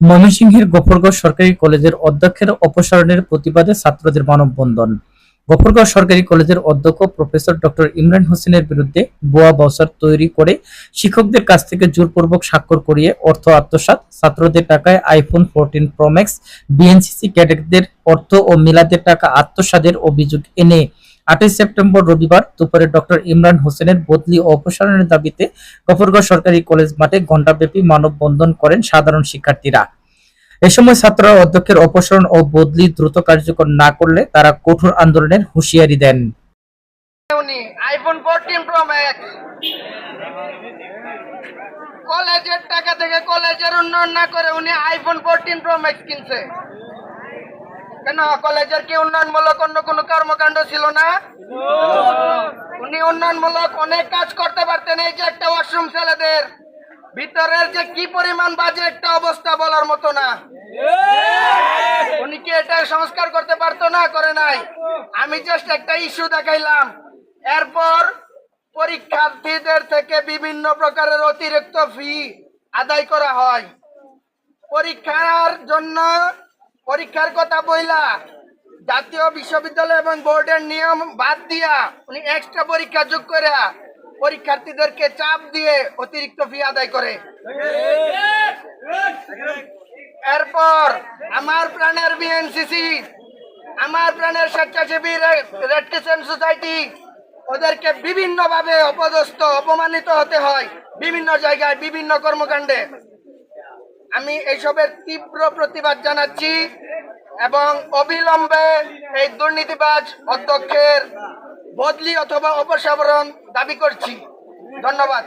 ময়মনসিংহের গফরগাঁও সরকারি কলেজের অধ্যক্ষের অপসারণের প্রতিবাদে ছাত্রদের মানববন্ধন। গফরগাঁও সরকারি কলেজের অধ্যক্ষ প্রফেসর ডক্টর ইমরান হোসেনের বিরুদ্ধে ভুয়া ভাউচার তৈরি করে শিক্ষকদের কাছ থেকে জোরপূর্বক স্বাক্ষর করিয়ে অর্থ আত্মসাৎ, ছাত্রদের টাকায় আইফোন 14 প্রো ম্যাক্স, বিএনসিসি ক্যাডেটদের অর্থ ও মিলাদের টাকা আত্মসাতের অভিযোগ এনে 8ই সেপ্টেম্বর রবিবার দুপুরে ডক্টর ইমরান হোসেনের বদলি ও অপসারণের দাবিতে গফরগাঁও সরকারি কলেজ মাঠে ঘণ্টাব্যাপী মানববন্ধন করেন সাধারণ শিক্ষার্থীরা। এ সময় ছাত্ররা অধ্যক্ষের অপসারণ ও বদলি দ্রুত কার্যকর না করলে তারা কঠোর আন্দোলনের হুঁশিয়ারি দেন। উনি আইফোন 14 প্রো ম্যাক্স কলেজের টাকা থেকে কলেজের উন্নয়ন না করে উনি আইফোন 14 প্রো ম্যাক্স কিনছে কেন? কলেজের কি উন্নয়নমূলক অন্য কোনো কর্মকাণ্ড ছিল না? উনি উন্নয়নমূলক অনেক কাজ করতে পারতেন। এই যে একটা ওয়াশরুম ছেলেদের ভিতরের যে কি পরিমাণ বাজে একটা অবস্থা বলার মতো না। উনি কি এটা সংস্কার করতে পারতো না? করে নাই। আমি জাস্ট একটা ইস্যু দেখাইলাম। এরপর পরীক্ষার্থীদের থেকে বিভিন্ন প্রকারের অতিরিক্ত ফি আদায় করা হয় পরীক্ষার জন্য। পরীক্ষার কথা বইলা জাতীয় বিশ্ববিদ্যালয় এবং বোর্ডের নিয়ম বাদ দিয়া উনি এক্সট্রা পরীক্ষা যোগ করে পরীক্ষার্থীদেরকে চাপ দিয়ে অতিরিক্ত ফি আদায় করে। এরপর আমার প্রাণের বিএনসিসি, আমার প্রাণের স্বেচ্ছাসেবী রেড ক্রিসেন্ট সোসাইটি, ওদেরকে বিভিন্নভাবে অপদস্থ অপমানিত হতে হয় বিভিন্ন জায়গায় বিভিন্ন কর্মকাণ্ডে। আমি এইসবের তীব্র প্রতিবাদ জানাচ্ছি এবং অবিলম্বে এই দুর্নীতিবাজ অধ্যক্ষের বদলি অথবা অপসারণ দাবি করছি। ধন্যবাদ।